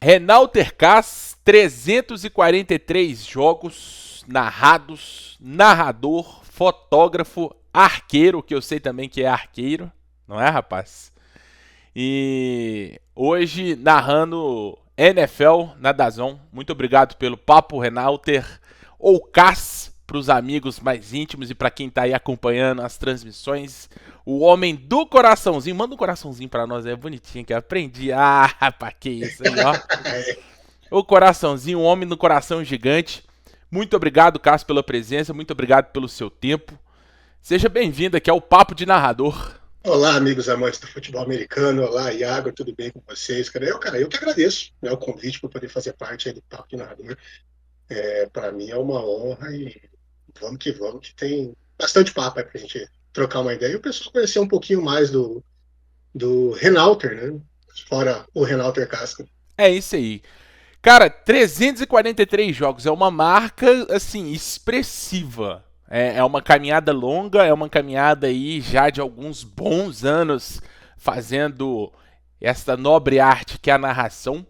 Renalter Cas, 343 jogos narrados, narrador, fotógrafo, arqueiro, que eu sei também que é arqueiro, não é, rapaz? E hoje narrando NFL na DAZN. Muito obrigado pelo papo, Renalter, ou Cas, para os amigos mais íntimos e para quem está aí acompanhando as transmissões. O homem do coraçãozinho, manda um coraçãozinho para nós, é bonitinho que eu aprendi. Ah, rapaz, que isso aí, ó. O coraçãozinho, o homem do coração gigante. Muito obrigado, Cássio, pela presença. Muito obrigado pelo seu tempo. Seja bem-vindo aqui ao Papo de Narrador. Olá, amigos amantes do futebol americano. Olá, Iago, tudo bem com vocês? Eu que agradeço, né, o convite para poder fazer parte aí do Papo de Narrador. Para mim é uma honra e vamos, que tem bastante papo aí para a gente trocar uma ideia e o pessoal conhecer um pouquinho mais do Renalter, né? Fora o Renalter Casca. É isso aí. Cara, 343 jogos é uma marca, assim, expressiva. É uma caminhada longa, é uma caminhada aí já de alguns bons anos fazendo esta nobre arte que é a narração.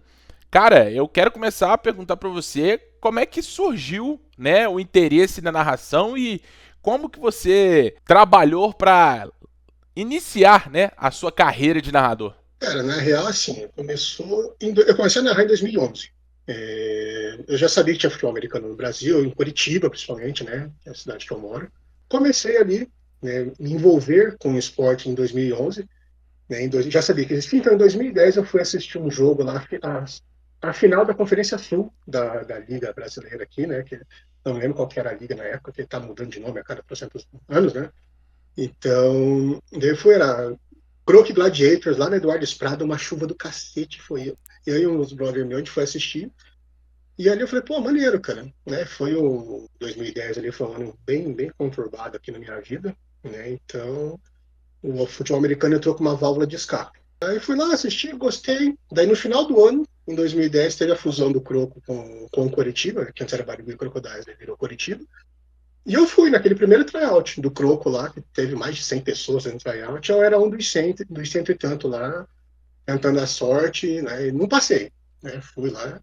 Cara, eu quero começar a perguntar para você como é que surgiu, né, o interesse na narração e como que você trabalhou para iniciar, né, a sua carreira de narrador. Cara, na real, assim, eu comecei a narrar em 2011. Eu já sabia que tinha futebol americano no Brasil, em Curitiba, principalmente, né, que é a cidade que eu moro. Comecei ali, né, me envolver com o esporte em 2011, né, já sabia que existia. Então, em 2010, eu fui assistir um jogo lá, a final da Conferência Sul da Liga Brasileira aqui, né, que não lembro qual que era a liga na época, que está mudando de nome a cada trocentos anos, né. Então, daí foi lá, Croc Gladiators, lá na Eduardo Prado, uma chuva do cacete, foi eu. Eu e uns brothers meus, a gente foi assistir. E ali eu falei, pô, maneiro, cara. Né? Foi o 2010 ali, foi um ano bem conturbado aqui na minha vida. Né? Então, o futebol americano entrou com uma válvula de escape. Aí fui lá, assisti, gostei. Daí no final do ano, em 2010, teve a fusão do Croco com o Coritiba, que antes era Barigui Crocodiles, né? Virou Coritiba. E eu fui naquele primeiro tryout do Croco lá, que teve mais de 100 pessoas no tryout. Eu era um dos cento e tanto lá, tentando a sorte, né? E não passei. Né? Fui lá.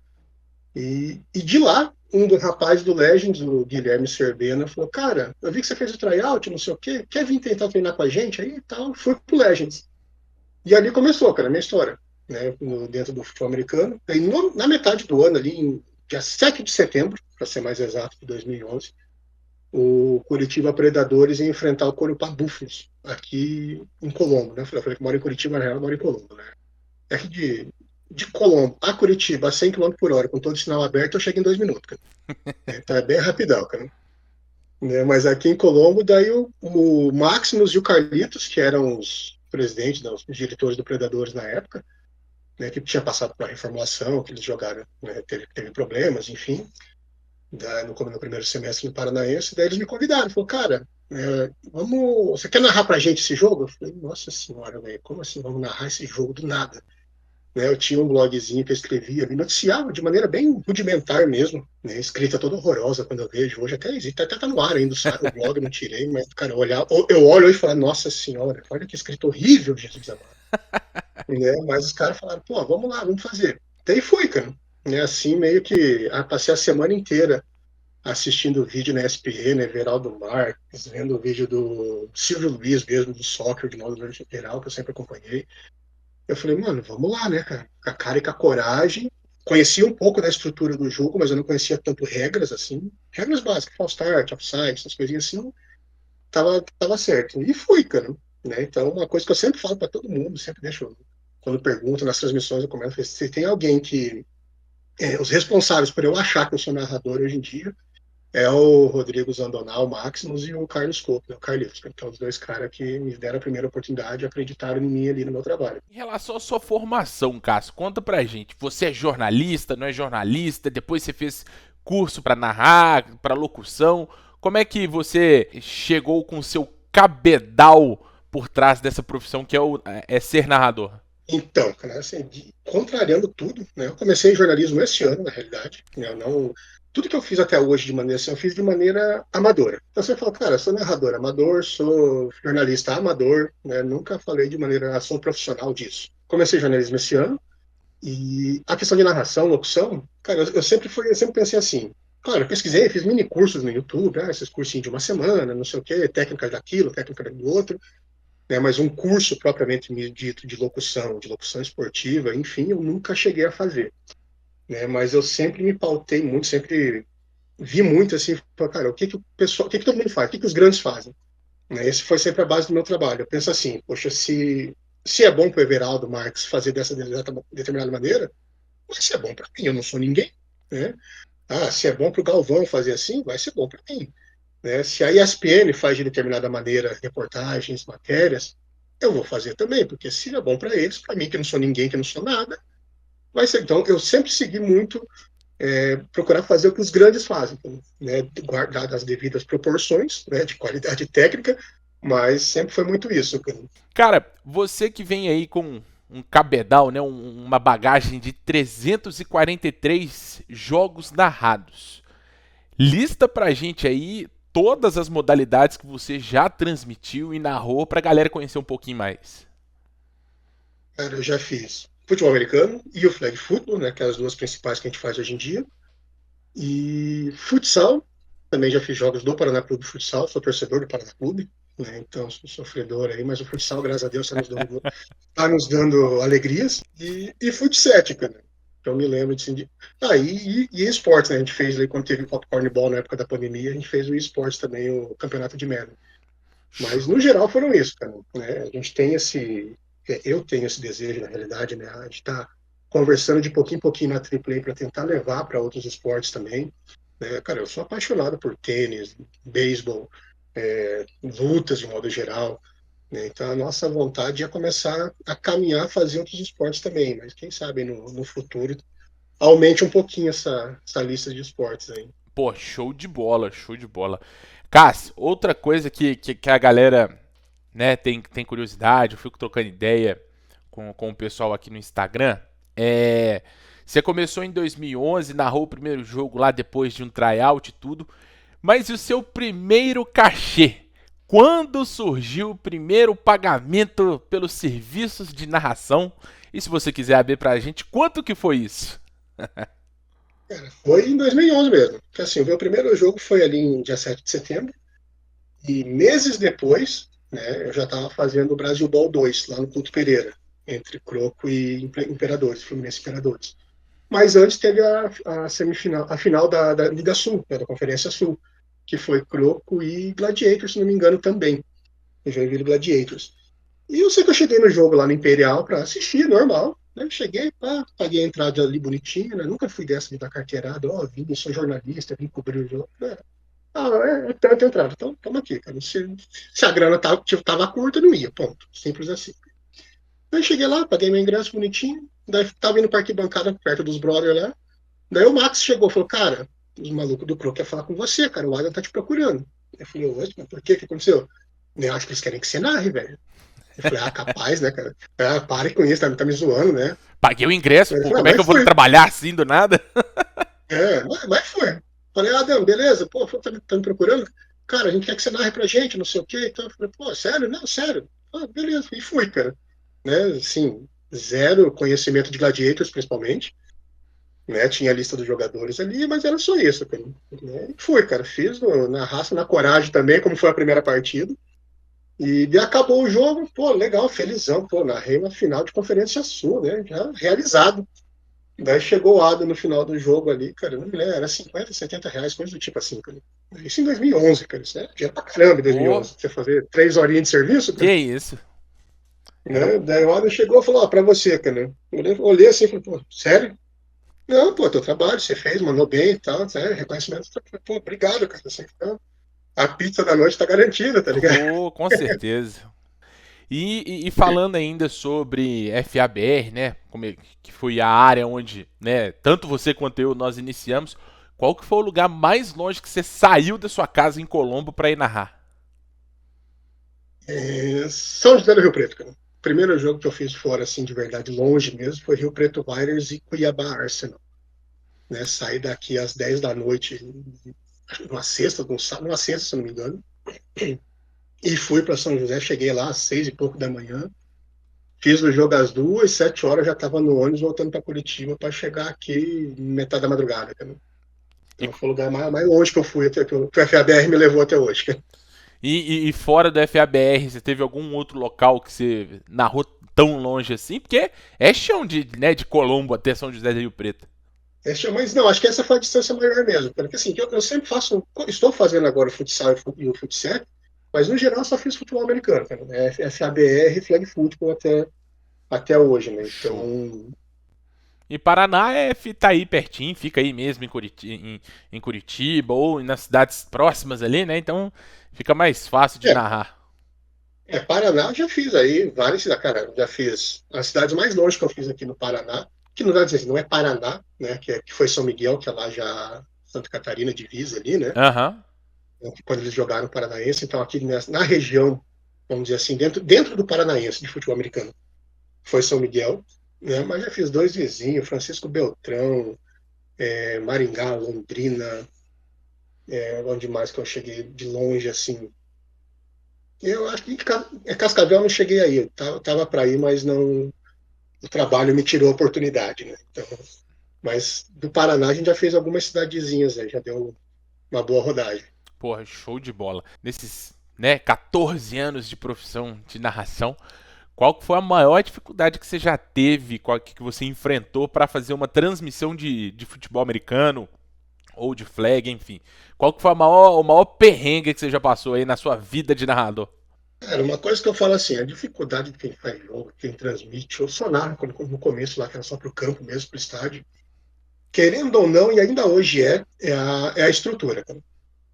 E de lá, um dos rapazes do Legends, o Guilherme Cerbena, falou: Cara, eu vi que você fez o tryout, não sei o quê, quer vir tentar treinar com a gente aí e tal? Fui pro Legends. E ali começou, cara, a minha história, né? Dentro do futebol americano. Aí, na metade do ano, ali, em dia 7 de setembro, para ser mais exato, de 2011, o Curitiba Predadores ia enfrentar o Corupá Búfalos, aqui em Colombo, né? Eu falei que moro em Curitiba, na real, eu moro em Colombo, né? Aqui de Colombo a Curitiba, a 100 km por hora, com todo o sinal aberto, eu chego em 2 minutos, cara. Então é bem rapidão, cara. Né? Mas aqui em Colombo, daí o Maximus e o Carlitos, que eram os presidentes, né, os diretores do Predadores na época, né, que tinha passado por uma reformulação, que eles jogaram, né, teve problemas, enfim, no primeiro semestre no Paranaense, daí eles me convidaram, falou, cara, você quer narrar pra gente esse jogo? Eu falei, nossa senhora, véio, como assim vamos narrar esse jogo do nada? Né, eu tinha um blogzinho que eu escrevia ali, noticiava de maneira bem rudimentar mesmo, né, escrita toda horrorosa quando eu vejo. Hoje até existe, até tá no ar ainda o blog, não tirei, mas, cara, eu olho hoje e falo, nossa senhora, olha que escrito horrível, Jesus amado. Né, mas os caras falaram, pô, vamos lá, vamos fazer. Daí foi, cara. Né, assim, meio que passei a semana inteira assistindo vídeo na ESPN, né, Everaldo Marques, vendo o vídeo do Silvio Luiz mesmo, do soccer, de modo geral, que eu sempre acompanhei. Eu falei, mano, vamos lá, né, cara? Com a cara e com a coragem. Conhecia um pouco da estrutura do jogo, mas eu não conhecia tanto regras, assim. Regras básicas, false start, offside, essas coisinhas assim. Tava certo. E fui, cara. Né? Então, uma coisa que eu sempre falo para todo mundo, sempre deixo, quando pergunto nas transmissões, eu comento, se tem alguém que... os responsáveis por eu achar que eu sou narrador hoje em dia, é o Rodrigo Zandonal, o Maximus, e o Carlos Couto, né, o Carlitos, que são os dois caras que me deram a primeira oportunidade e acreditaram em mim ali no meu trabalho. Em relação à sua formação, Cássio, conta pra gente. Você é jornalista, não é jornalista? Depois você fez curso pra narrar, pra locução. Como é que você chegou com o seu cabedal por trás dessa profissão que é ser narrador? Então, cara, assim, contrariando tudo, né? Eu comecei em jornalismo esse ano, na realidade. Né, eu não, tudo que eu fiz até hoje de maneira assim, eu fiz de maneira amadora. Então você fala, cara, sou narrador amador, sou jornalista amador, né? Nunca falei de maneira, sou um profissional disso. Comecei jornalismo esse ano, E a questão de narração, locução, cara, eu sempre pensei assim. Claro, eu pesquisei, fiz mini cursos no YouTube, esses cursinhos de uma semana, não sei o quê, técnica daquilo, técnica do outro, né? Mas um curso propriamente dito de locução esportiva, enfim, eu nunca cheguei a fazer, né? Mas eu sempre me pautei muito, sempre vi muito assim, cara, o que que o pessoal, o que que todo mundo faz, o que que os grandes fazem, né? Esse foi sempre a base do meu trabalho. Eu penso assim, poxa, se é bom para o Everaldo Marques fazer dessa determinada maneira, vai ser bom para mim, eu não sou ninguém, né? Ah, se é bom para o Galvão fazer assim, vai ser bom para mim, né? Se a ESPN faz de determinada maneira reportagens, matérias, eu vou fazer também, porque se é bom para eles, para mim que não sou ninguém, que não sou nada, vai ser. Então, eu sempre segui muito procurar fazer o que os grandes fazem, né? Guardar as devidas proporções, né? De qualidade técnica, mas sempre foi muito isso. Cara, você que vem aí com um cabedal, né, uma bagagem de 343 jogos narrados. Lista pra gente aí todas as modalidades que você já transmitiu e narrou pra galera conhecer um pouquinho mais. Cara, eu já fiz futebol americano e o flag football, né? Que é as duas principais que a gente faz hoje em dia. E futsal, também já fiz jogos do Paraná Clube de Futsal, sou torcedor do Paraná Clube, né? Então sou sofredor aí, mas o futsal, graças a Deus, tá nos dando alegrias. E futsal, cara. Então me lembro de, assim, e esportes, né? A gente fez ali quando teve o Popcorn Ball na época da pandemia, a gente fez o esportes também, o campeonato de Madden. Mas no geral foram isso, cara. Né? A gente tem eu tenho esse desejo, na realidade, né? De estar conversando de pouquinho em pouquinho na AAA para tentar levar para outros esportes também. Né? Cara, eu sou apaixonado por tênis, beisebol, lutas de modo geral. Né? Então a nossa vontade é começar a caminhar, fazer outros esportes também. Mas quem sabe no futuro aumente um pouquinho essa lista de esportes aí. Pô, show de bola, show de bola. Cássio, outra coisa que a galera, né, tem curiosidade, eu fico trocando ideia com o pessoal aqui no Instagram, é... Você começou em 2011, narrou o primeiro jogo lá depois de um tryout e tudo, mas e o seu primeiro cachê? Quando surgiu o primeiro pagamento pelos serviços de narração? E se você quiser abrir pra gente, quanto que foi isso? Foi em 2011 mesmo. Porque, assim, o meu primeiro jogo foi ali em dia 7 de setembro. E meses depois, né, eu já estava fazendo o Brasil Ball 2 lá no Couto Pereira, entre Croco e Imperadores, Fluminense e Imperadores. Mas antes teve a semifinal, a final da Liga Sul, né, da Conferência Sul, que foi Croco e Gladiators, se não me engano, também. O Joinville Gladiators. E eu sei que eu cheguei no jogo lá no Imperial para assistir, normal. Né? Cheguei, pá, paguei a entrada ali bonitinha, né? Nunca fui dessa de dar carteirada, ó, vim, sou jornalista, vim cobrir o jogo. É tanto entrada. Então, toma aqui, cara. Se a grana tava curta, não ia, ponto. Simples assim. Aí cheguei lá, paguei meu ingresso bonitinho, daí tava indo pra arquibancada perto dos brothers lá. Daí o Max chegou e falou, cara, os malucos do Pro quer falar com você, cara, o Adam tá te procurando. Eu falei, oxe, mas por quê? O que aconteceu? Eu acho que eles querem que você narre, velho. Eu falei, capaz, né, cara? Pare com isso, tá me zoando, né? Paguei o ingresso, Ele pô, falou, como é que mas eu vou foi. trabalhar assim do nada? Mas foi. Falei, Adão, beleza, pô, tá me procurando? Cara, a gente quer que você narre pra gente, não sei o quê. Então eu falei, pô, sério? Não, sério. Ah, beleza, e fui, cara. Né, assim, zero conhecimento de Gladiators, principalmente. Né, tinha a lista dos jogadores ali, mas era só isso, cara. Né, e fui, cara. Fiz na raça, na coragem também, como foi a primeira partida. E acabou o jogo, pô, legal, felizão, pô, narrei uma final de Conferência Sul, né, já realizado. Daí chegou o Ada no final do jogo ali, cara, não me lembro, era 50, 70 reais, coisa do tipo assim, cara. Isso em 2011, cara, isso é dinheiro pra caramba em Pô, 2011. Você fazer 3 horinhas de serviço, que cara, isso? Era né? Daí o Ada chegou e falou, ó, pra você, cara. Eu olhei assim e falei, pô, sério? Não, pô, teu trabalho, você fez, mandou bem e tal, sério, reconhecimento. Pô, obrigado, cara, assim, então, a pizza da noite tá garantida, tá ligado? pô, com certeza. E falando ainda sobre FABR, né, que foi a área onde, né, tanto você quanto eu nós iniciamos, qual que foi o lugar mais longe que você saiu da sua casa em Colombo para ir narrar? São José do Rio Preto, cara. O primeiro jogo que eu fiz fora, assim, de verdade, longe mesmo, foi Rio Preto Warriors e Cuiabá Arsenal. Né? Saí daqui às 10 da noite, numa sexta, numa sexta, se não me engano, e fui para São José. Cheguei lá às 6 e pouco da manhã. Fiz o jogo às 2, 7 horas, já estava no ônibus voltando para Curitiba para chegar aqui metade da madrugada, cara. E, Então foi o lugar mais longe que eu fui, até que o FABR me levou até hoje, cara. e fora do FABR, você teve algum outro local que você narrou tão longe assim? Porque é chão de, né, de Colombo até São José do Rio Preto. Mas não, acho que essa foi a distância maior mesmo, porque assim, eu sempre faço, estou fazendo agora o futsal e o futsal, mas no geral eu só fiz futebol americano, cara, né? FABR, flag football até hoje, né? Show. Então, E Paraná tá aí pertinho, fica aí mesmo em Curitiba ou nas cidades próximas ali, né? Então fica mais fácil de é, narrar. Paraná eu já fiz aí várias cidades, cara, já fiz as cidades mais longe que eu fiz aqui no Paraná, que não vai dizer assim, não é Paraná, né? Que foi São Miguel, que é lá já Santa Catarina divisa ali, né? Aham. Quando eles jogaram o Paranaense, então aqui na região, vamos dizer assim, dentro do Paranaense de futebol americano, foi São Miguel, né? Mas já fiz dois vizinhos, Francisco Beltrão, Maringá, Londrina, onde mais que eu cheguei de longe, assim. Eu acho que Cascavel eu não cheguei aí, eu tava para ir, mas não, o trabalho me tirou a oportunidade, né? Então, mas do Paraná a gente já fez algumas cidadezinhas, já deu uma boa rodagem. Porra, show de bola. Nesses, né, 14 anos de profissão de narração, qual que foi a maior dificuldade que você já teve, qual que você enfrentou para fazer uma transmissão de futebol americano ou de flag, enfim? Qual que foi o maior perrengue que você já passou aí na sua vida de narrador? Cara, uma coisa que eu falo assim, a dificuldade de quem faz jogo, quem transmite, ou só narra, no começo lá, que era só para o campo mesmo, para o estádio, querendo ou não, e ainda hoje é a estrutura, cara,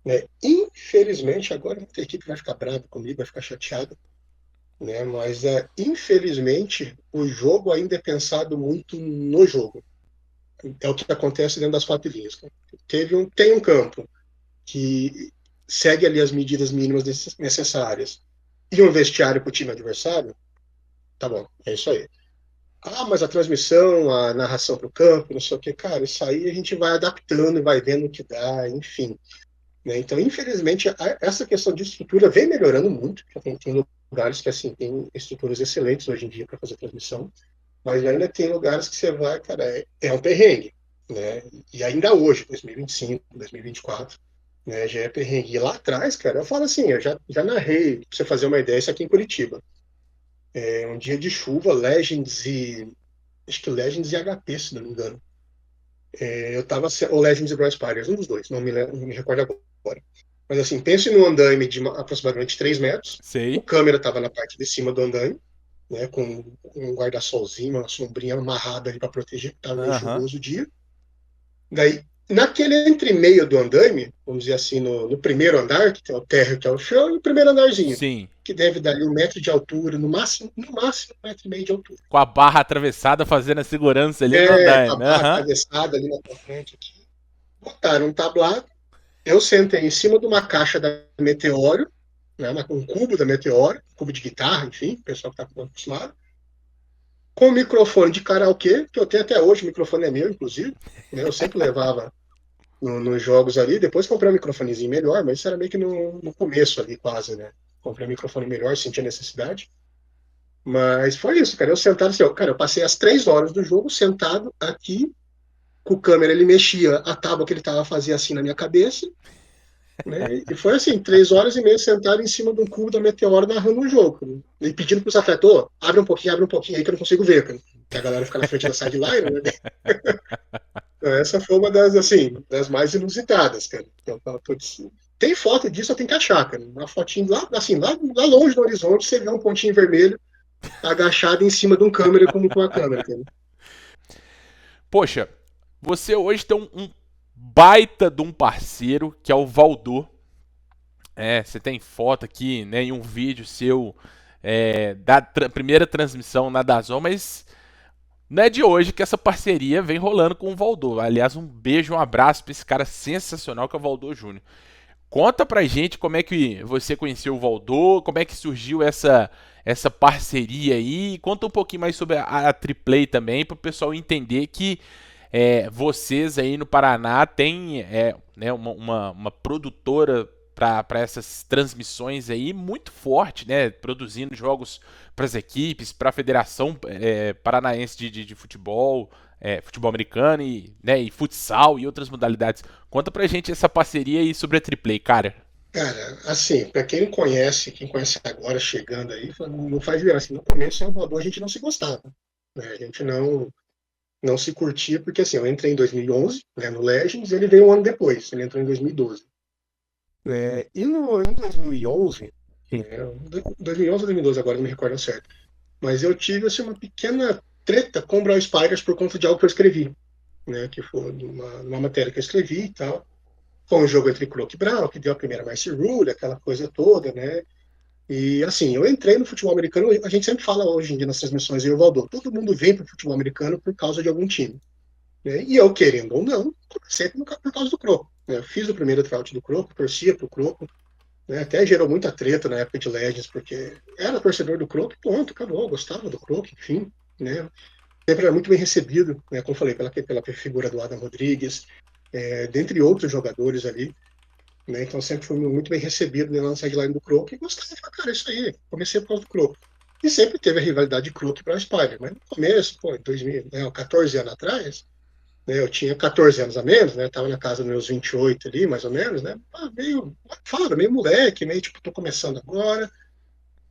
né? Infelizmente, agora muita equipe vai ficar brava comigo, vai ficar chateada, né? Mas infelizmente o jogo ainda é pensado muito no jogo. É o que acontece dentro das quatro linhas, cara. Tem um campo que segue ali as medidas mínimas necessárias e um vestiário para o time adversário, tá bom, é isso aí. Ah, mas a transmissão, a narração para o campo, não sei o que, cara, isso aí a gente vai adaptando e vai vendo o que dá, enfim. Né? Então, infelizmente, essa questão de estrutura vem melhorando muito. Já tem lugares que, assim, tem estruturas excelentes hoje em dia para fazer transmissão, mas ainda tem lugares que você vai, cara, é um perrengue. Né? E ainda hoje, 2025, 2024, né, já é perrengue. E lá atrás, cara, eu falo assim, eu já narrei, pra você fazer uma ideia, isso aqui em Curitiba. Um dia de chuva, acho que Legends e HP, se não me engano. Eu tava, ou Legends e Bros Pirates, um dos dois, não me recordo agora. Mas assim, pense num andaime de aproximadamente 3 metros, o Sei. câmera estava na parte de cima do andaime, né, com um guarda-solzinho, uma sombrinha amarrada ali para proteger, que estava meio Aham. chuvoso o dia. Daí, naquele entre meio do andaime, vamos dizer assim, no primeiro andar, que tem o térreo, que é o chão, e o primeiro andarzinho, Sim. que deve dar ali 1 metro de altura, no máximo 1,5 metro de altura. Com a barra atravessada fazendo a segurança ali no Com a andaime. barra Aham. atravessada ali na tua frente aqui. Botaram um tablado, eu sentei em cima de uma caixa da Meteoro, né, um cubo da Meteoro, um cubo de guitarra, enfim, o pessoal que está acostumado, com o microfone de karaokê, que eu tenho até hoje, o microfone é meu, inclusive, né, eu sempre levava nos jogos ali, depois comprei um microfonezinho melhor, mas isso era meio que no começo ali, quase, né, comprei um microfone melhor, senti a necessidade, mas foi isso, cara, eu sentado assim, cara, eu passei as 3 horas do jogo sentado aqui, com o câmera, ele mexia a tábua que ele tava fazia assim na minha cabeça, né? E foi assim, 3 horas e meia sentado em cima de um cubo da Meteoro narrando um jogo. Né? E pedindo para os atletas, oh, abre um pouquinho aí que eu não consigo ver, cara. Que a galera fica na frente da sideline, né? Então, essa foi uma das, assim, das mais inusitadas, cara. Eu falo, putz, tem foto disso, eu tenho que achar, cara. Uma fotinho lá, assim, lá longe no horizonte, você vê um pontinho vermelho agachado em cima de um câmera com a câmera, cara. Poxa, você hoje tem um baita de um parceiro que é o Valdor. Você tem foto aqui, né, em um vídeo seu da primeira transmissão na Dazon, mas não é de hoje que essa parceria vem rolando com o Valdor. Aliás, um beijo, um abraço pra esse cara sensacional que é o Valdor Júnior. Conta pra gente como é que você conheceu o Valdor, como é que surgiu essa parceria aí. Conta um pouquinho mais sobre a Triplay também, para o pessoal entender que vocês aí no Paraná têm né, uma produtora para essas transmissões aí muito forte, né? Produzindo jogos para as equipes, para a Federação Paranaense de Futebol, futebol americano e, né, e futsal e outras modalidades. Conta pra gente essa parceria aí sobre a Triplay, cara. Cara, assim, para quem conhece agora, chegando aí, não faz diferença. Assim, no começo, em Salvador, a gente não se gostava. Né? A gente não se curtia, porque assim, eu entrei em 2011, né, no Legends, ele veio um ano depois, ele entrou em 2012. E em 2011, né, 2011 ou 2012 agora, não me recordo certo, mas eu tive assim, uma pequena treta com o Brawl Spiders por conta de algo que eu escrevi, né, que foi numa matéria que eu escrevi e tal. Foi um jogo entre Croc e Brawl, que deu a primeira Mice Rule, aquela coisa toda, né? E assim, eu entrei no futebol americano, a gente sempre fala hoje em dia nas transmissões, eu e o Valdo, todo mundo vem para o futebol americano por causa de algum time. Né? E eu, querendo ou não, comecei por causa do Croco. Né? Eu fiz o primeiro tryout do Croco, torcia pro Croco, né? Até gerou muita treta na época de Legends, porque era torcedor do Croco, ponto, acabou, gostava do Croco, enfim. Né? Sempre era muito bem recebido, né? Como eu falei, pela figura do Adam Rodrigues, dentre outros jogadores ali. Né? Então sempre fui muito bem recebido na sideline do Croco e gostava, cara, isso aí, comecei por causa do Croco. E sempre teve a rivalidade de Croco para Spider, mas no começo, pô, em 2000, 14 anos atrás, né, eu tinha 14 anos a menos, né? Tava na casa dos meus 28 ali, mais ou menos, né? Meio, fala, meio moleque, meio tipo, tô começando agora.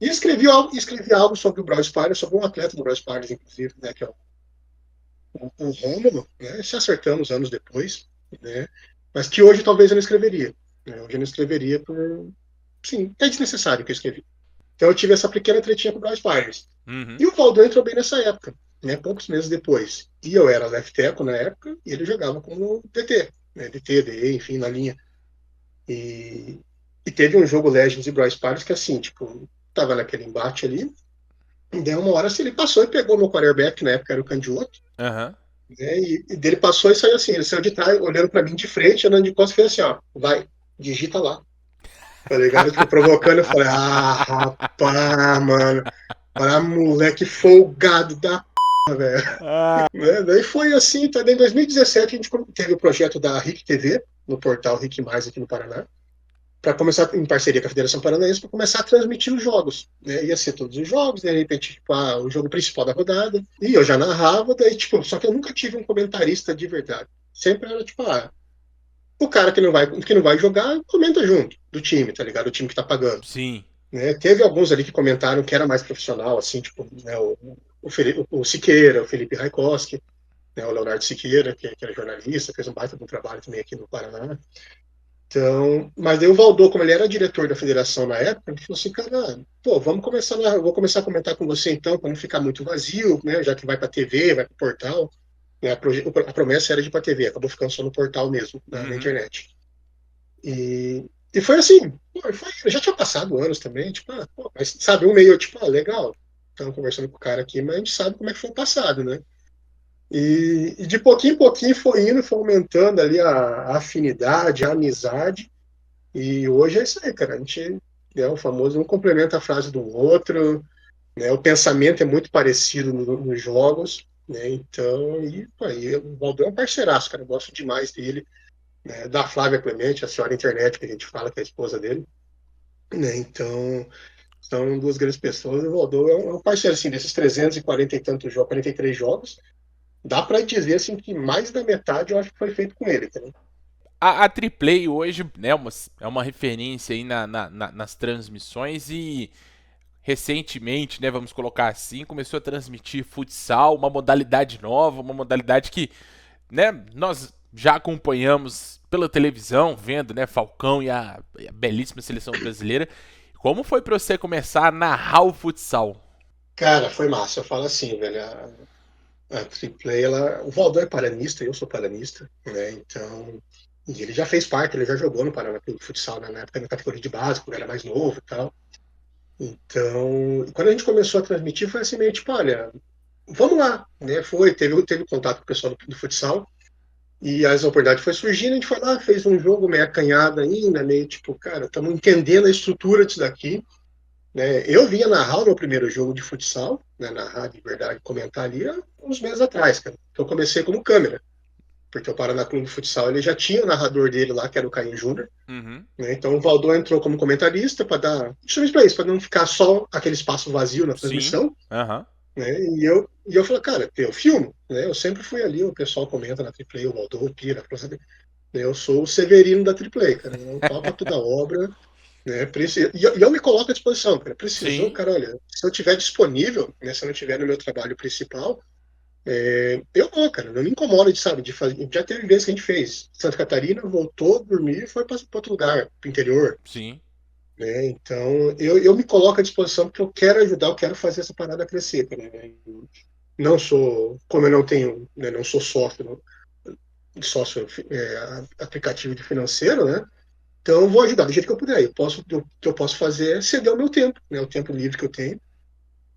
E escrevi algo sobre o Brawl Spiders, sobre um atleta do Brawl Spiders, inclusive, né? Que é o Rômulo, né? Se acertamos anos depois, né? Mas que hoje talvez eu não escreveria. Né? Hoje eu não escreveria por. Sim, é desnecessário que eu escrevi. Então eu tive essa pequena tretinha com o Brawl Spiders. Uhum. E o Valdo entrou bem nessa época, né? Poucos meses depois. E eu era left tackle na época, e ele jogava como DT, né? DT, DE, enfim, na linha. E, e teve um jogo Legends e Brawl Spiders que assim, tipo, tava naquele embate ali, e daí uma hora assim, ele passou e pegou meu quarterback, na época era o Candiotto, Aham. né? E dele passou e saiu assim, ele saiu de trás, olhando pra mim de frente, andando de costas, e fez assim, ó, vai, digita lá. Tá ligado? Tipo, provocando, eu falei, rapaz, mano, para moleque folgado da velho. Né? Daí foi assim, tá? Em 2017 a gente teve o projeto da RIC TV, no portal RIC Mais aqui no Paraná, para começar, em parceria com a Federação Paranaense, para começar a transmitir os jogos. Né? Ia ser todos os jogos, de repente, tipo, o jogo principal da rodada. E eu já narrava, daí, tipo, só que eu nunca tive um comentarista de verdade. Sempre era tipo, o cara que não vai jogar, comenta junto do time, tá ligado? O time que tá pagando. Sim. Né? Teve alguns ali que comentaram que era mais profissional, assim, tipo, né, o Siqueira, o Felipe Raikoski, né, o Leonardo Siqueira, que era jornalista, fez um baita de um trabalho também aqui no Paraná. Então, mas daí o Valdô, como ele era diretor da federação na época, ele falou assim, cara, pô, vou começar a comentar com você então, para não ficar muito vazio, né, já que vai para TV, vai para o portal. Né, a promessa era de ir para TV, acabou ficando só no portal mesmo, na Uhum. internet. E foi assim, pô, já tinha passado anos também, tipo, pô, mas sabe, um meio, tipo, legal, estamos conversando com o cara aqui, mas a gente sabe como é que foi o passado, né? E de pouquinho em pouquinho foi indo, foi aumentando ali a afinidade, a amizade, e hoje é isso aí, cara, a gente, né, o famoso, um complementa a frase do outro, né, o pensamento é muito parecido nos jogos, né, então, pô, o Valdir é um parceiraço, cara, eu gosto demais dele, né, da Flávia Clemente, a senhora internet que a gente fala, que é a esposa dele, né, então são duas grandes pessoas. O Rodolfo é um parceiro assim, desses 340 e tantos jogos, 43 jogos, dá para dizer assim que mais da metade eu acho que foi feito com ele, tá? A Triplay hoje, né, é uma referência aí nas transmissões e recentemente, né, vamos colocar assim, começou a transmitir futsal, uma modalidade nova, uma modalidade que, né, nós já acompanhamos pela televisão, vendo, né, Falcão e a belíssima seleção brasileira. Como foi para você começar a narrar o futsal? Cara, foi massa. Eu falo assim, velho. A Triplay, o Valdão é paranista, eu sou paranista, né? Então, e ele já fez parte, ele já jogou no Paraná Clube de Futsal, né? Na época na categoria de base, quando era mais novo e tal. Então, quando a gente começou a transmitir, foi assim meio tipo, olha, vamos lá, né? Teve contato com o pessoal do futsal. E as oportunidades foi surgindo, a gente foi lá, fez um jogo meio acanhado ainda, meio tipo, cara, estamos entendendo a estrutura disso daqui. Né? Eu vinha narrar o meu primeiro jogo de futsal, né, narrar de verdade, comentar ali, há uns meses atrás, cara. Que eu comecei como câmera. porque o Paraná Clube de Futsal ele já tinha o narrador dele lá, que era o Caim Júnior, Uhum. né? Então o Valdô entrou como comentarista para dar, justamente para isso, para não ficar só aquele espaço vazio na Sim. transmissão, Aham. né? E eu falei, cara, eu filmo, né? Eu sempre fui ali, o pessoal comenta na Triplay, o Valdô, o Pira, eu sou o Severino da Triplay, cara, eu topo toda obra, né? E eu me coloco à disposição, cara. Precisou, Sim. cara, olha, se eu tiver disponível, né? Se eu não tiver no meu trabalho principal, eu vou, cara, não me incomoda de, sabe, de fazer. Já teve vezes que a gente fez. Santa Catarina, voltou, dormiu e foi para outro lugar, pro interior, Sim. né? Então, eu me coloco à disposição porque eu quero ajudar, eu quero fazer essa parada crescer, cara, né? Não sou, como eu não tenho, né, não sou sócio aplicativo de financeiro, né? Então, eu vou ajudar do jeito que eu puder. O que eu posso fazer é ceder o meu tempo, né? O tempo livre que eu tenho.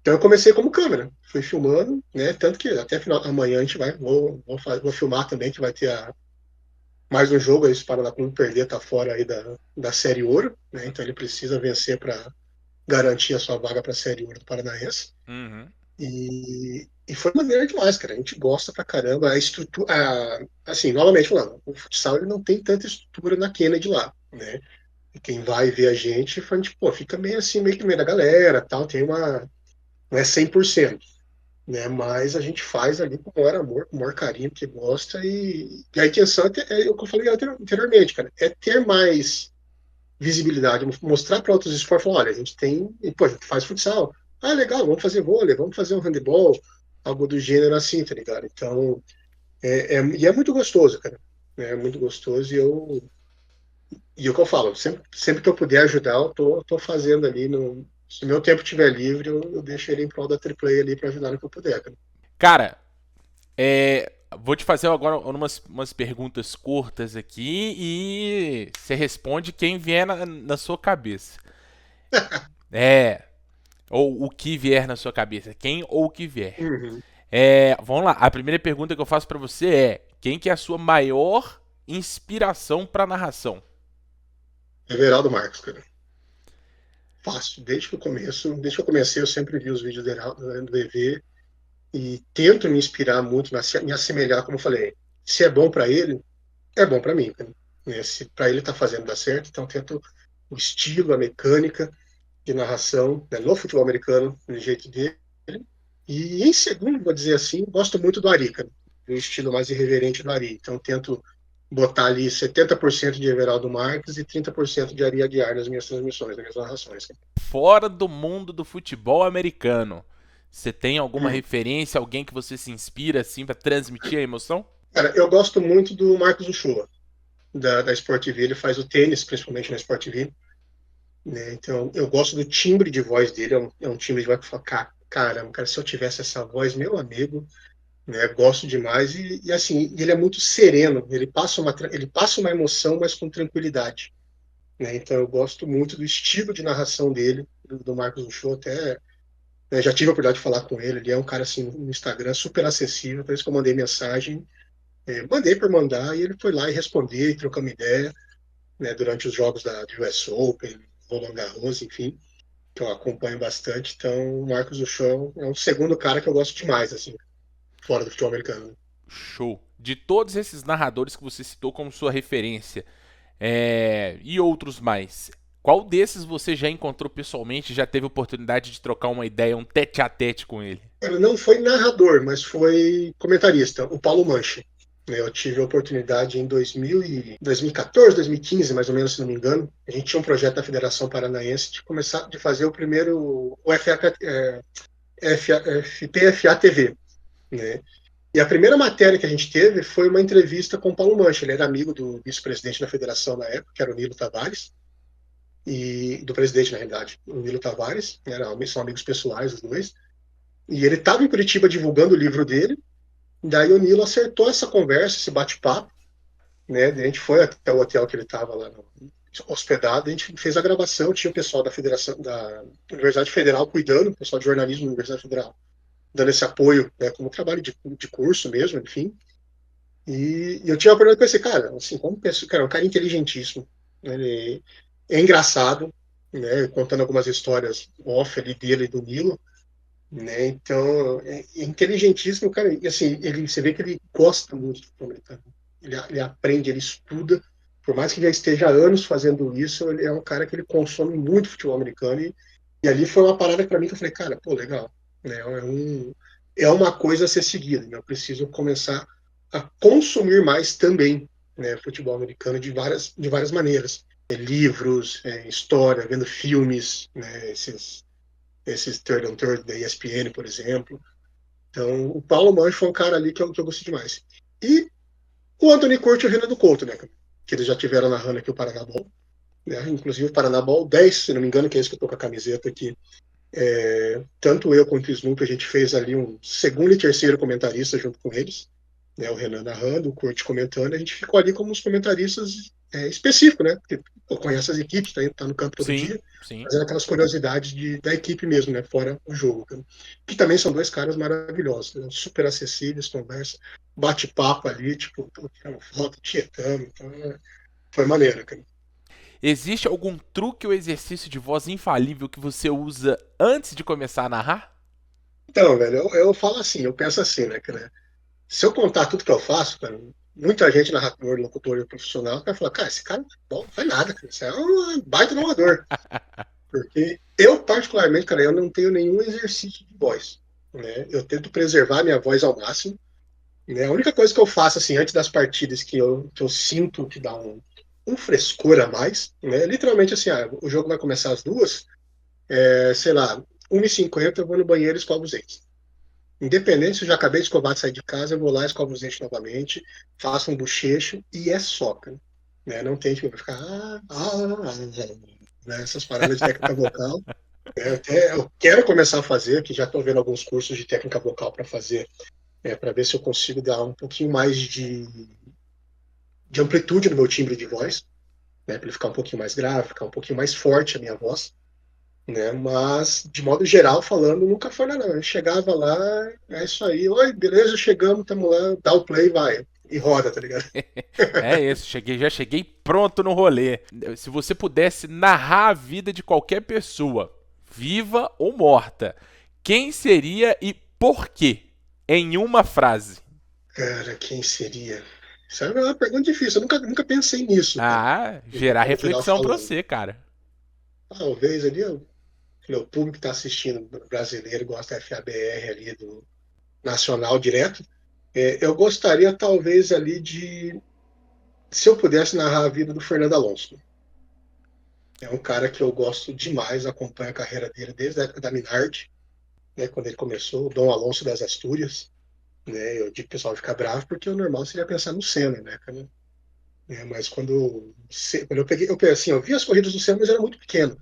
Então, eu comecei como câmera, fui filmando, né? Tanto que até final amanhã a gente vou filmar também, que vai ter mais um jogo aí, se o Paraná Clube perder, tá fora aí da Série Ouro, né? Então, ele precisa vencer para garantir a sua vaga para a Série Ouro do Paranaense. Uhum. E foi maneiro demais, cara. A gente gosta pra caramba. A estrutura, assim, novamente falando, o futsal ele não tem tanta estrutura na Kennedy lá, né? E quem vai ver a gente, fala, tipo, pô, fica meio assim, meio que no meio da galera, tal, tem não é 100%, né? Mas a gente faz ali com o maior amor, com o maior carinho, que gosta, e a intenção é o que eu falei anteriormente, cara, é ter mais visibilidade, mostrar para outros esportes, falar, olha, a gente tem, e, pô, a gente faz futsal, legal, vamos fazer vôlei, vamos fazer um handebol, algo do gênero assim, tá ligado? Então, e é muito gostoso, cara, é muito gostoso, e o que eu falo, sempre que eu puder ajudar, eu tô fazendo ali, se meu tempo estiver livre, eu deixo ele em prol da AAA ali para ajudar no que eu puder, cara. Cara, vou te fazer agora umas perguntas curtas aqui e você responde quem vier na sua cabeça. É, ou o que vier na sua cabeça. Quem ou o que vier. Uhum. Vamos lá. A primeira pergunta que eu faço pra você é: quem que é a sua maior inspiração pra narração? Everaldo Marques, cara. Fácil, desde que eu comecei, eu sempre vi os vídeos do EV e tento me inspirar muito, me assemelhar, como eu falei. Se é bom para ele, é bom para mim, né? Se para ele tá fazendo dar certo, então tento o estilo, a mecânica de narração, né, no futebol americano, do jeito dele. E em segundo, vou dizer assim, gosto muito do Ari, cara, do estilo mais irreverente do Ari. Então tento botar ali 70% de Everaldo Marques e 30% de Ari Aguiar nas minhas transmissões, nas minhas narrações. Fora do mundo do futebol americano, você tem alguma Hum. referência, alguém que você se inspira assim pra transmitir a emoção? Cara, eu gosto muito do Marcos Uchoa, da Sport TV. Ele faz o tênis, principalmente na Sport TV. Né? Então, eu gosto do timbre de voz dele. É um timbre de voz que fala, caramba, cara, se eu tivesse essa voz, meu amigo, né? Gosto demais. E assim, ele é muito sereno. Ele passa uma emoção, mas com tranquilidade. Né? Então, eu gosto muito do estilo de narração dele, do Marcos Uchoa. Até, né, já tive a oportunidade de falar com ele. Ele é um cara, assim, no Instagram, super acessível. Por isso que eu mandei mensagem. Mandei por mandar e ele foi lá e respondeu, e trocamos ideia, né, durante os jogos da US Open, Roland Garros, enfim, que eu acompanho bastante. Então, o Marcos Duchamp é um segundo cara que eu gosto demais, assim, fora do futebol americano. Show. De todos esses narradores que você citou como sua referência, e outros mais, qual desses você já encontrou pessoalmente, já teve oportunidade de trocar uma ideia, um tete a tete com ele? Ele não foi narrador, mas foi comentarista, o Paulo Manche. Né, eu tive a oportunidade em 2014, 2015, mais ou menos, se não me engano. A gente tinha um projeto da Federação Paranaense de começar de fazer o primeiro o FPFA TV, né? E a primeira matéria que a gente teve foi uma entrevista com o Paulo Mancha. Ele era amigo do vice-presidente da federação na época, que era o Nilo Tavares, e do presidente, na realidade, o Nilo Tavares. São amigos pessoais, os dois. E ele estava em Curitiba divulgando o livro dele. Daí o Nilo acertou essa conversa, esse bate-papo. Né? A gente foi até o hotel que ele estava lá hospedado. A gente fez a gravação. Tinha o pessoal da Federação, da Universidade Federal cuidando, o pessoal de jornalismo da Universidade Federal, dando esse apoio, né, como trabalho de curso mesmo, enfim. E eu tinha a oportunidade de conhecer, cara, assim, como pessoa, cara, um cara inteligentíssimo, né, ele é engraçado, né, contando algumas histórias off ali dele e do Nilo, né, então, é inteligentíssimo, cara, e assim, você vê que ele gosta muito do futebol americano, ele aprende, ele estuda. Por mais que já esteja há anos fazendo isso, ele é um cara que ele consome muito futebol americano. E ali foi uma parada para mim que eu falei, cara, pô, legal. Né? É uma coisa a ser seguida. Né? Eu preciso começar a consumir mais também, né, futebol americano de várias maneiras. Livros, história, vendo filmes, né, esses third on third da ESPN, por exemplo. Então, o Paulo Mancho foi um cara ali que eu gostei demais. E o Anthony Curti e o Renan do Couto, né? Que eles já tiveram narrando aqui o Paraná Ball. Né? Inclusive o Paraná Ball 10, se não me engano, que é esse que eu tô com a camiseta aqui. Tanto eu quanto o Snoop, a gente fez ali um segundo e terceiro comentarista junto com eles. Né? O Renan narrando, o Curti comentando. A gente ficou ali como os comentaristas específicos, né? Porque pô, conhece as equipes, tá no campo todo Sim, dia. sim. Fazendo aquelas curiosidades da equipe mesmo, né? Fora o jogo. Que também são dois caras maravilhosos, né? Super acessíveis, conversa, bate-papo ali, tipo, tirando foto, tietando. Então, foi maneiro, cara. Existe algum truque ou exercício de voz infalível que você usa antes de começar a narrar? Então, velho, eu falo assim, eu penso assim, né, cara? Se eu contar tudo que eu faço, cara, muita gente, narrador, locutor profissional, vai falar, cara, esse cara não faz nada, cara, isso é um baita narrador. Porque eu, particularmente, cara, eu não tenho nenhum exercício de voz. Né? Eu tento preservar minha voz ao máximo. Né? A única coisa que eu faço, assim, antes das partidas que eu sinto que dá um frescor a mais, né? Literalmente, assim, o jogo vai começar às 2, sei lá, 1h50 eu vou no banheiro e escovo os dentes. Independente se eu já acabei de escovar de sair de casa, eu vou lá, escovo os dentes novamente, faço um bochecho e é só, cara. Né? Não tem que ficar, né? Essas paradas de técnica vocal. Eu quero começar a fazer, que já estou vendo alguns cursos de técnica vocal para fazer, para ver se eu consigo dar um pouquinho mais de amplitude no meu timbre de voz, né, para ele ficar um pouquinho mais grave, ficar um pouquinho mais forte a minha voz. Né, mas, de modo geral, falando, nunca foi nada. Eu chegava lá, é isso aí, oi, beleza, chegamos, estamos lá, dá o play, vai. E roda, tá ligado? É isso, já cheguei pronto no rolê. Se você pudesse narrar a vida de qualquer pessoa, viva ou morta, quem seria e por quê? Em uma frase. Cara, quem seria? Isso é uma pergunta difícil, eu nunca pensei nisso, cara. Ah, De gerar modo geral reflexão pra falando. você, cara. Talvez ali, o público que está assistindo brasileiro gosta da FABR ali do Nacional direto. Eu gostaria talvez ali se eu pudesse narrar a vida do Fernando Alonso. É um cara que eu gosto demais, acompanho a carreira dele desde a época da Minardi, né, quando ele começou, o Dom Alonso das Astúrias. Né, eu digo que o pessoal fica bravo porque o normal seria pensar no Senna, né, cara? Mas quando assim, eu vi as corridas do Senna, mas eu era muito pequeno.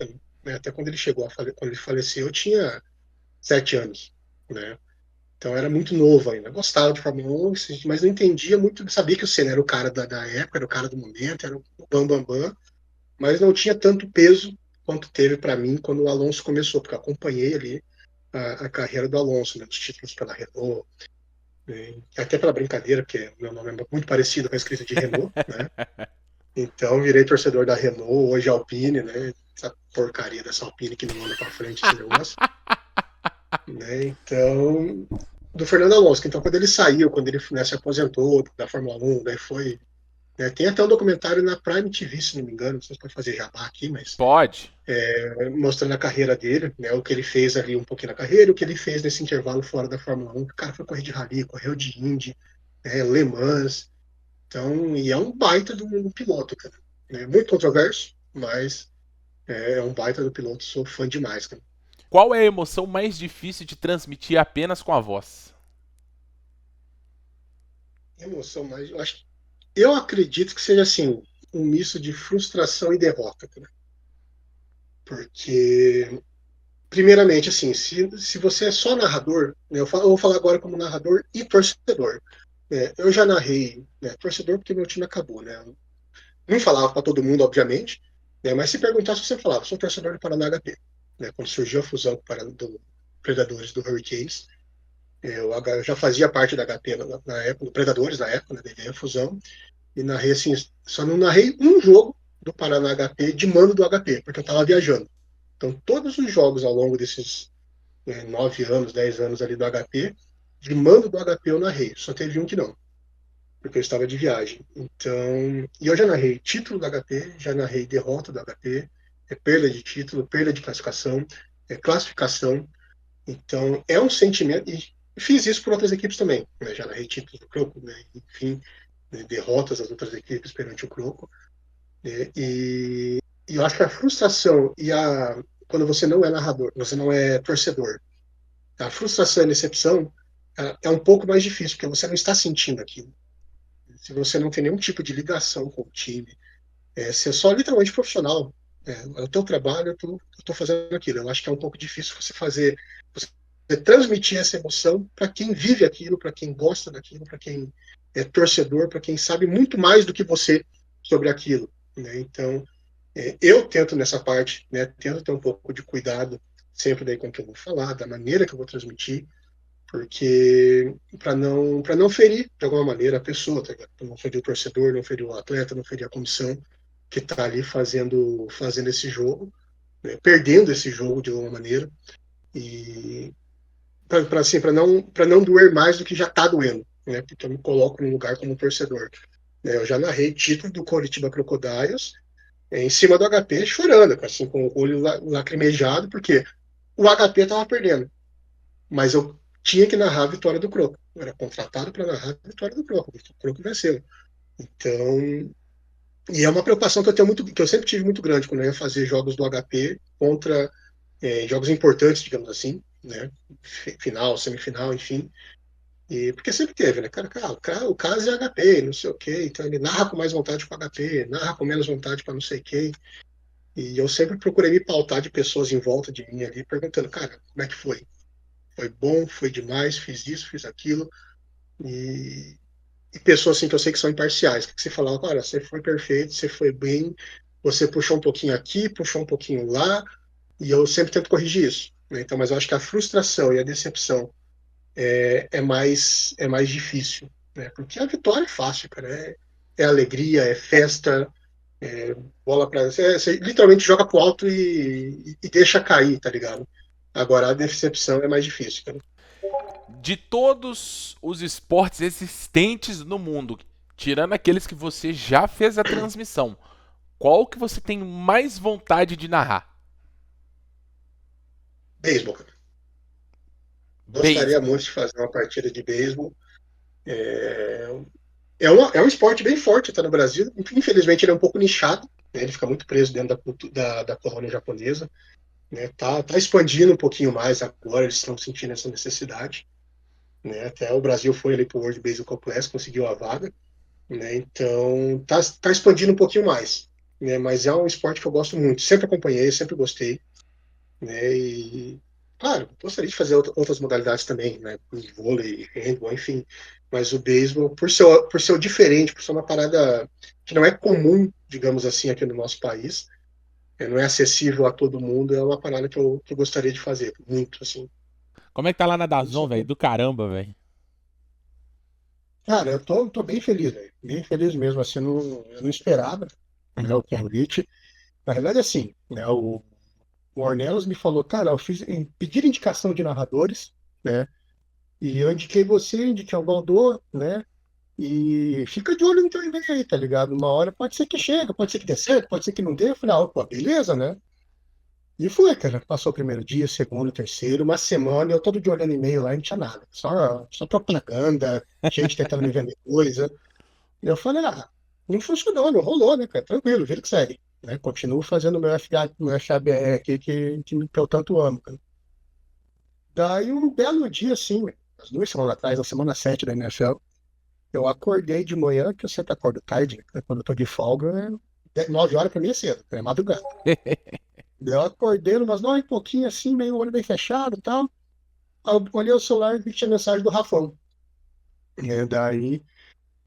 Né, até quando ele quando ele faleceu, eu tinha 7 anos. Né? Então era muito novo ainda. Gostava de Fórmula 1, mas não entendia muito. Sabia que o Senna era o cara da época, era o cara do momento, era o bam, bam, bam, mas não tinha tanto peso quanto teve para mim quando o Alonso começou, porque eu acompanhei ali a carreira do Alonso, né, os títulos pela Renault, né, até pela brincadeira, porque meu nome é muito parecido com a escrita de Renault, né? Então virei torcedor da Renault, hoje Alpine, né? Essa porcaria dessa Alpine que não anda para frente esse negócio. Né? Então, do Fernando Alonso. Então, quando ele saiu, quando ele, né, se aposentou da Fórmula 1, daí foi. Né, tem até um documentário na Prime TV, se não me engano, não sei se pode fazer jabá aqui, mas Pode. mostrando a carreira dele, né, o que ele fez ali um pouquinho na carreira, o que ele fez nesse intervalo fora da Fórmula 1. O cara foi correr de rally, correu de Indy, né, Le Mans. Então, e é um baita do piloto, cara. Né, muito controverso, mas é um baita do piloto, sou fã demais, cara. Qual é a emoção mais difícil de transmitir apenas com a voz? Emoção mais. Eu acredito que seja assim, um misto de frustração e derrota, cara. Porque, primeiramente, assim, se você é só narrador, né, eu vou falar agora como narrador e torcedor. Né, eu já narrei, né, torcedor porque meu time acabou, né? Não falava para todo mundo, obviamente, né, mas se perguntasse, você falava, sou torcedor do Paraná HP. Né, quando surgiu a fusão do Predadores do Hurricanes, eu já fazia parte da HP na época, do Predadores na época, né, daí a fusão. E narrei assim, só não narrei um jogo do Paraná HP de mando do HP, porque eu estava viajando. Então, todos os jogos ao longo desses 9 anos, 10 anos ali do HP, de mando do HP eu narrei. Só teve um que não. porque eu estava de viagem. Então, e eu já narrei título do HP, já narrei derrota do HP, perda de título, perda de classificação, classificação. Então, é um sentimento, e fiz isso por outras equipes também, né? Já narrei títulos do Croco, né? Enfim, né? Derrotas das outras equipes perante o Croco. Né? E eu acho que a frustração quando você não é narrador, você não é torcedor, a frustração e a decepção é um pouco mais difícil, porque você não está sentindo aquilo. Se você não tem nenhum tipo de ligação com o time, você é só literalmente profissional. É o teu trabalho, eu tô fazendo aquilo. Eu acho que é um pouco difícil você transmitir essa emoção para quem vive aquilo, para quem gosta daquilo, para quem é torcedor, para quem sabe muito mais do que você sobre aquilo. Né? Então, eu tento nessa parte, né, tento ter um pouco de cuidado sempre daí com o que eu vou falar, da maneira que eu vou transmitir, porque para não ferir de alguma maneira a pessoa, tá ligado? Pra não ferir o torcedor, não ferir o atleta, não ferir a comissão que está ali fazendo esse jogo, né, perdendo esse jogo de alguma maneira e para assim, para não doer mais do que já está doendo, né? Porque eu me coloco no lugar como torcedor. Né? Eu já narrei título do Coritiba Crocodiles em cima do HP chorando, assim, com o olho lacrimejado, porque o HP estava perdendo, mas eu tinha que narrar a vitória do Croco. Eu era contratado para narrar a vitória do Croco, porque o Croco venceu. Então, e é uma preocupação que eu tenho muito, que eu sempre tive muito grande quando eu ia fazer jogos do HP contra jogos importantes, digamos assim, né? Final, semifinal, enfim. E porque sempre teve, né? O caso é HP, não sei o quê. Então ele narra com mais vontade com HP, narra com menos vontade para não sei quem. E eu sempre procurei me pautar de pessoas em volta de mim ali, perguntando, cara, como é que foi? Foi bom, foi demais, fiz isso, fiz aquilo. E, e pessoas assim que eu sei que são imparciais, que você fala, olha, você foi perfeito, você foi bem, você puxou um pouquinho aqui, puxou um pouquinho lá, e eu sempre tento corrigir isso. Né? Então, mas eu acho que a frustração e a decepção é mais difícil, né? Porque a vitória é fácil, cara, é alegria, é festa, bola para você literalmente joga pro alto e deixa cair, tá ligado? Agora a decepção é mais difícil, cara. De todos os esportes existentes no mundo, tirando aqueles que você já fez a transmissão, qual que você tem mais vontade de narrar? Beisebol, cara. Gostaria Beisebol. muito de fazer uma partida de beisebol. É, é um esporte bem forte, tá no Brasil. Infelizmente ele é um pouco nichado, né? Ele fica muito preso dentro da colônia japonesa. Né? Tá expandindo um pouquinho mais agora, eles estão sentindo essa necessidade. Né? Até o Brasil foi ali para o World Baseball Classic, conseguiu a vaga. Né? Então tá expandindo um pouquinho mais. Né? Mas é um esporte que eu gosto muito, sempre acompanhei, sempre gostei. Né? E, claro, gostaria de fazer outras modalidades também, né? Vôlei, handball, enfim. Mas o beisebol, por ser o diferente, por ser uma parada que não é comum, digamos assim, aqui no nosso país, não é acessível a todo mundo, é uma parada que eu gostaria de fazer, muito, assim. Como é que tá lá na Dazon, Isso, velho? Do caramba, velho. cara, eu tô bem feliz, velho. Bem feliz mesmo, assim, eu não esperava, né, o convite. Na verdade, assim, né, o Ornelas me falou, cara, eu fiz pedir indicação de narradores, né? E eu indiquei você, indiquei o Baldor, né? E fica de olho no teu e-mail aí, tá ligado? Uma hora pode ser que chegue, pode ser que dê certo, pode ser que não dê. Eu falei, pô, beleza, né? E foi, cara. Passou o primeiro dia, segundo, terceiro, uma semana, eu todo de olhando e-mail lá, não tinha nada. Só propaganda, gente tentando me vender coisa. E eu falei, não funcionou, não rolou, né, cara? Tranquilo, vida que segue. Né? Continuo fazendo meu FH, meu FABR aqui, que eu tanto amo, cara. Daí um belo dia, assim, umas 2 semanas atrás, na semana 7 da NFL, eu acordei de manhã, que eu sempre acordo tarde, né? Quando eu tô de folga, 9 horas pra mim é cedo, é madrugada. Eu acordei umas 9 e pouquinho, assim, meio olho bem fechado e tal. Aí eu olhei o celular e vi que tinha mensagem do Rafão. E daí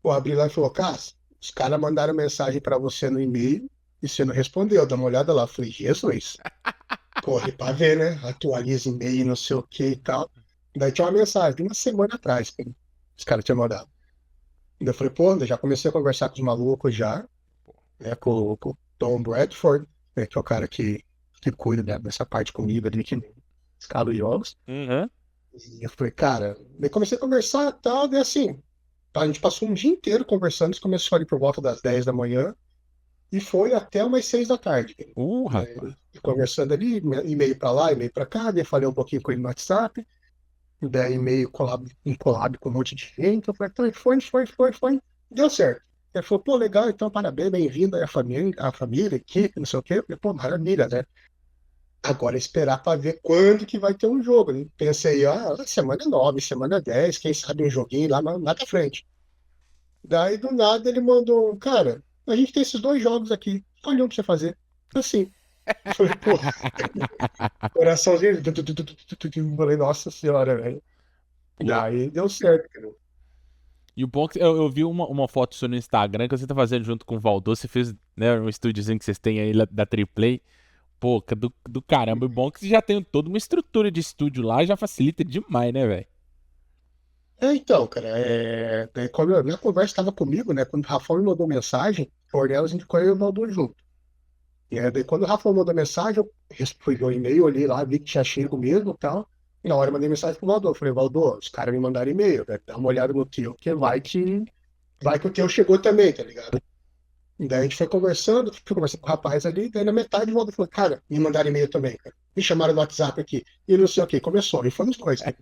eu abri lá e falou, cara, os caras mandaram mensagem pra você no e-mail e você não respondeu, dá uma olhada lá. Eu falei, Jesus, corre pra ver, né? Atualiza e-mail, não sei o que e tal. Daí tinha uma mensagem de uma semana atrás que os caras tinham mandado. Daí eu falei, pô, eu já comecei a conversar com os malucos já, né, com o Tom Bradford, né, que é o cara que cuida, né, dessa parte comigo ali, que escala os jogos. Uhum. E eu falei, cara, daí comecei a conversar e tal, daí assim, A gente passou um dia inteiro conversando, isso começou ali por volta das 10 da manhã e foi até umas 6 da tarde, né? Rapaz. E conversando ali, e-mail para lá, e-mail para cá, daí falei um pouquinho com ele no WhatsApp, daí e-mail em collab com um monte de gente. Eu falei, então, foi, deu certo. Ele falou, pô, legal, então parabéns, bem-vindo aí a família, a equipe, não sei o quê. Eu falei, pô, maravilha, né? Agora é esperar para ver quando que vai ter um jogo, né? Pensei, semana 9, semana 10, quem sabe um joguinho lá, lá pra frente. Daí, do nada, ele mandou, cara, a gente tem esses dois jogos aqui, escolhe um pra você fazer. Assim, eu falei, pô, coraçãozinho, falei, nossa senhora, velho. Pô. Daí deu certo, cara. E o bom é que eu vi uma foto sua no Instagram que você tá fazendo junto com o Valdo. Você fez, né, um estúdiozinho que vocês têm aí da Triplay. Pô, do caramba. E o bom é que você já tem toda uma estrutura de estúdio lá, já facilita demais, né, velho? Então, cara, daí quando a minha conversa estava comigo, né, quando o Rafael me mandou mensagem, o Ornelas indicou eu e o Valdur junto. Daí quando o Rafael mandou mensagem, eu fui no e-mail, olhei lá, vi que tinha chego mesmo e tal. E na hora eu mandei mensagem pro Valdur. Falei, Valdur, os caras me mandaram e-mail, né? Dá uma olhada no teu, que vai que o teu chegou também, tá ligado? E daí a gente foi conversando, fui conversando com o rapaz ali, daí na metade o Valdur falou, cara, me mandaram e-mail também, cara. Me chamaram no WhatsApp aqui. E não sei o que, começou. E foi os dois, cara.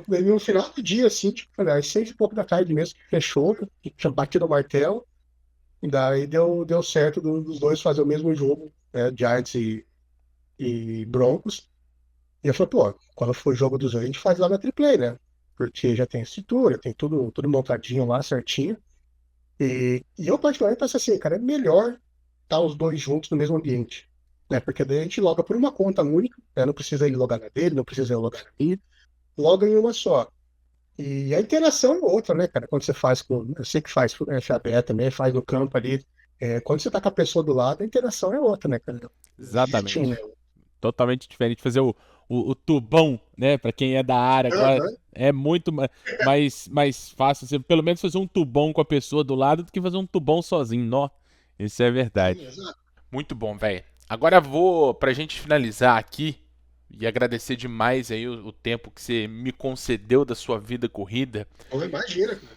Daí no final do dia, assim, tipo, às 6 e pouco da tarde mesmo, que fechou, que tinha batido o martelo. E daí deu certo dos dois fazer o mesmo jogo, né, Giants e Broncos. E eu falei, pô, quando for o jogo dos dois, a gente faz lá na Triplay, né? Porque já tem estrutura, tem tudo montadinho lá, certinho. E eu particularmente penso assim, cara, é melhor estar os dois juntos no mesmo ambiente. Né? Porque daí a gente loga por uma conta única, né? Não precisa ele logar na dele, não precisa eu logar na minha, loga em uma só. E a interação é outra, né, cara? Quando você faz com. Eu sei que faz Xabé também, faz no campo ali. Quando você tá com a pessoa do lado, a interação é outra, né, cara? Distinta, Exatamente. né? Totalmente diferente. Fazer o tubão, né? Pra quem é da área, Aham, é muito mais fácil. Você, pelo menos fazer um tubão com a pessoa do lado do que fazer um tubão sozinho. Nó. Isso é sim, verdade. exato. Muito bom, velho. Agora vou, pra gente finalizar aqui, e agradecer demais aí o tempo que você me concedeu da sua vida corrida. Pô, imagina, cara.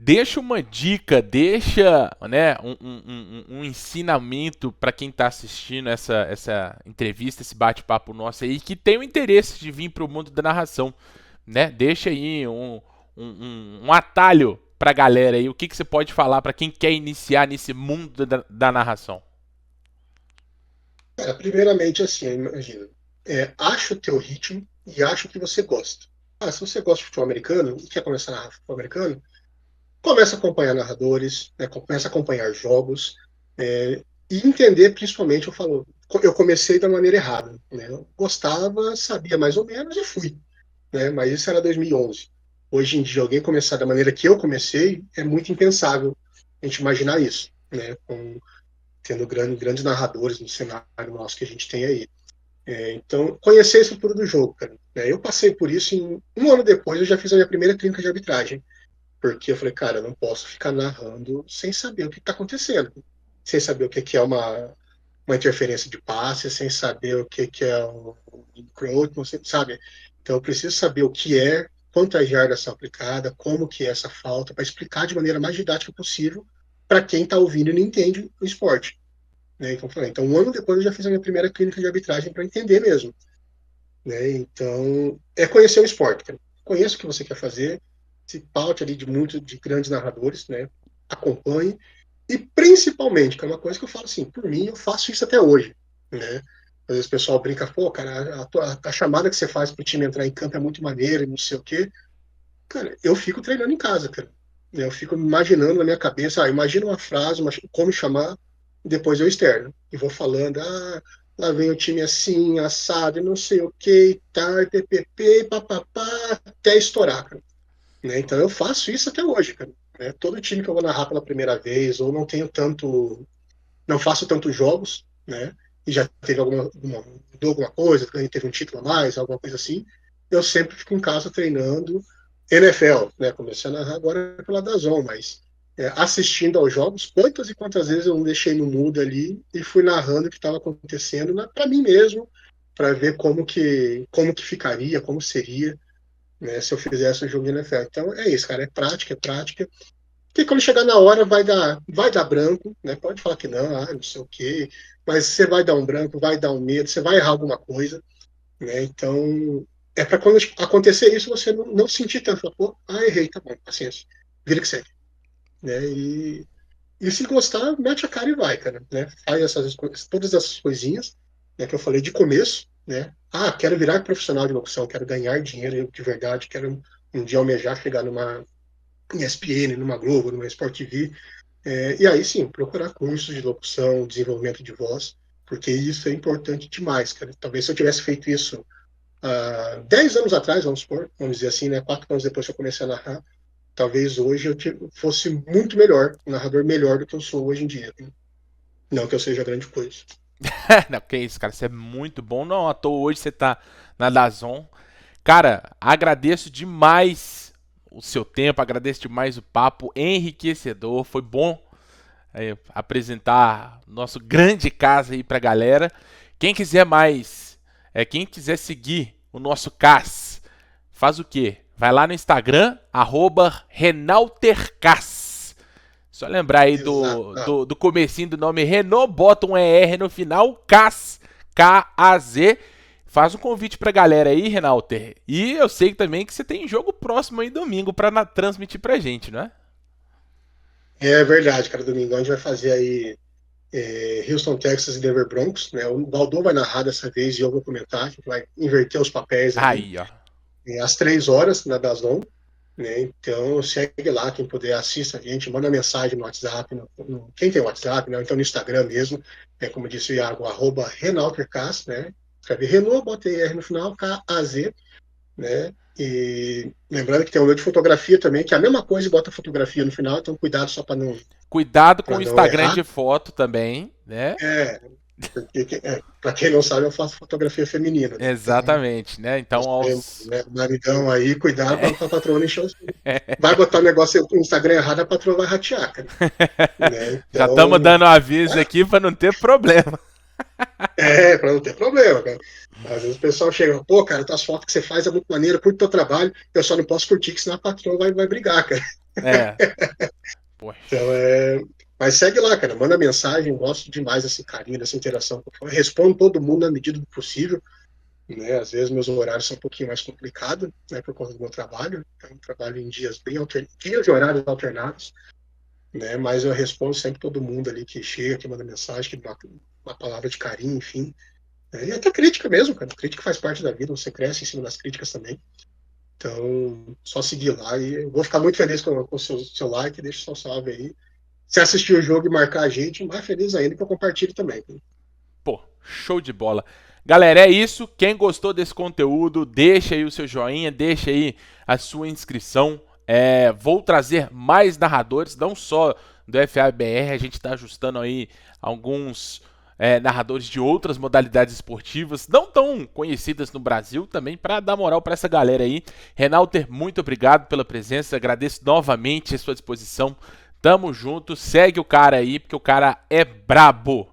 Deixa uma dica, deixa, né, um ensinamento para quem está assistindo essa entrevista, esse bate-papo nosso aí, que tem o interesse de vir para o mundo da narração, né? Deixa aí um atalho para a galera aí, o que você pode falar para quem quer iniciar nesse mundo da narração. Cara, primeiramente, assim, imagina. Acha o teu ritmo e acha o que você gosta. Se você gosta de futebol americano e quer começar a narrar futebol americano, começa a acompanhar narradores, né, começa a acompanhar jogos, e entender, principalmente, eu comecei da maneira errada. Né? Eu gostava, sabia mais ou menos e fui. Né? Mas isso era 2011. Hoje em dia, alguém começar da maneira que eu comecei é muito impensável a gente imaginar isso, né? Tendo grandes narradores no cenário nosso que a gente tem aí. Então, conhecer a estrutura do jogo, cara. Eu passei por isso em um ano depois, eu já fiz a minha primeira clínica de arbitragem, porque eu falei, cara, eu não posso ficar narrando sem saber o que está acontecendo, sem saber o que é uma interferência de passe, sem saber o que é um encroachment, sabe? Então eu preciso saber o que é, quantas jardas são aplicadas, como que é essa falta, para explicar de maneira mais didática possível para quem está ouvindo e não entende o esporte. Né? Então, então, um ano depois eu já fiz a minha primeira clínica de arbitragem para entender mesmo. Né? Então, é conhecer o esporte. Cara. Conheça o que você quer fazer, se paute ali de grandes narradores, né? Acompanhe e principalmente, que é uma coisa que eu falo assim, por mim, eu faço isso até hoje, né? Às vezes o pessoal brinca, pô, cara, a chamada que você faz pro time entrar em campo é muito maneira e não sei o quê. Cara, eu fico treinando em casa, cara. Eu fico imaginando na minha cabeça, imagina uma frase, como chamar, e depois eu externo. E vou falando, lá vem o time assim, assado, e não sei o que, e tal, e ppp, papapá, até estourar, cara. Né? Então eu faço isso até hoje, cara. Né? Todo time que eu vou narrar pela primeira vez, ou não faço tantos jogos, né? E já teve mudou alguma coisa, teve um título a mais, alguma coisa assim, eu sempre fico em casa treinando NFL, né? Comecei a narrar agora pela DAZN, mas assistindo aos jogos, quantas e quantas vezes eu não deixei no mudo ali e fui narrando o que estava acontecendo para mim mesmo, para ver como que ficaria, como seria. né, se eu fizesse o jogo de NFL. Então é isso, cara, é prática, é prática. Porque quando chegar na hora vai dar branco, né? Pode falar que não, não sei o quê, mas você vai dar um branco, vai dar um medo, você vai errar alguma coisa, né? Então é para quando acontecer isso você não sentir tanto, pô, errei, tá bom, paciência, vira que segue, né? E se gostar, mete a cara e vai, cara, né? Faz todas essas coisinhas, né, que eu falei de começo, né? Quero virar profissional de locução, quero ganhar dinheiro de verdade, quero um dia almejar chegar numa ESPN, numa Globo, numa Sport TV, e aí sim, procurar cursos de locução, desenvolvimento de voz, porque isso é importante demais, cara. Talvez se eu tivesse feito isso 10 anos atrás, vamos supor, vamos dizer assim, né, 4 anos depois que eu comecei a narrar, talvez hoje fosse muito melhor, um narrador melhor do que eu sou hoje em dia. Não que eu seja grande coisa. Não, que isso, cara, você é muito bom. Não, à toa hoje você tá na DAZN. Cara, agradeço demais o seu tempo, agradeço demais o papo, enriquecedor. Foi bom apresentar nosso grande caso aí pra galera. Quem quiser mais, quem quiser seguir o nosso CAS, faz o quê? Vai lá no Instagram, @RenalterCas. Só lembrar aí Exato. do comecinho do nome Renault, bota um ER no final, CAS, K-A-Z. Faz um convite pra galera aí, Renalter. E eu sei também que você tem jogo próximo aí domingo pra transmitir pra gente, não é? É verdade, cara. Domingão a gente vai fazer aí Houston, Texas e Denver Broncos, né? O Baldô vai narrar dessa vez e eu vou comentar. A gente vai inverter os papéis ali. Aí, ó. Às 3 horas na DAZN, né? Então segue lá, quem puder assista a gente, manda mensagem no WhatsApp, quem tem WhatsApp, né? Então no Instagram mesmo, como disse o Iago, @RenalterCas, né? Escreve Renault, bota ER no final, K-A-Z, né? E lembrando que tem um meu de fotografia também, que é a mesma coisa e bota fotografia no final, então cuidado só Cuidado com para o não Instagram errar. de foto também, né? Porque, para quem não sabe, eu faço fotografia feminina, né? Então, Exatamente, né? Então, você, aos. né, maridão aí, cuidado para a patroa não encher os... Vai botar o negócio no Instagram errado, a patroa vai ratear, cara. Né? Já estamos Então, dando aviso aqui para não ter problema. para não ter problema, cara. Às vezes o pessoal chega, pô, cara, tuas fotos que você faz é muito maneira, curto teu trabalho, eu só não posso curtir, que senão a patroa vai brigar, cara. É. Então, Poxa. mas segue lá, cara, manda mensagem, gosto demais desse carinho, dessa interação. Eu respondo todo mundo na medida do possível, né? Às vezes meus horários são um pouquinho mais complicados, né, por conta do meu trabalho. Eu trabalho em dias dias e horários alternados, né? Mas eu respondo sempre todo mundo ali que chega, que manda mensagem, que dá uma palavra de carinho, enfim. E até crítica mesmo, cara. Crítica faz parte da vida, você cresce em cima das críticas também. Então, só seguir lá e eu vou ficar muito feliz com o seu like, deixa o seu salve aí. Se assistir o jogo e marcar a gente, mais feliz ainda que eu compartilho também. Pô, show de bola. Galera, é isso. Quem gostou desse conteúdo, deixa aí o seu joinha, deixa aí a sua inscrição. Vou trazer mais narradores, não só do FABR, a gente está ajustando aí alguns narradores de outras modalidades esportivas, não tão conhecidas no Brasil, também para dar moral para essa galera aí. Renalter, muito obrigado pela presença, agradeço novamente a sua disposição. Tamo junto, segue o cara aí, porque o cara é brabo.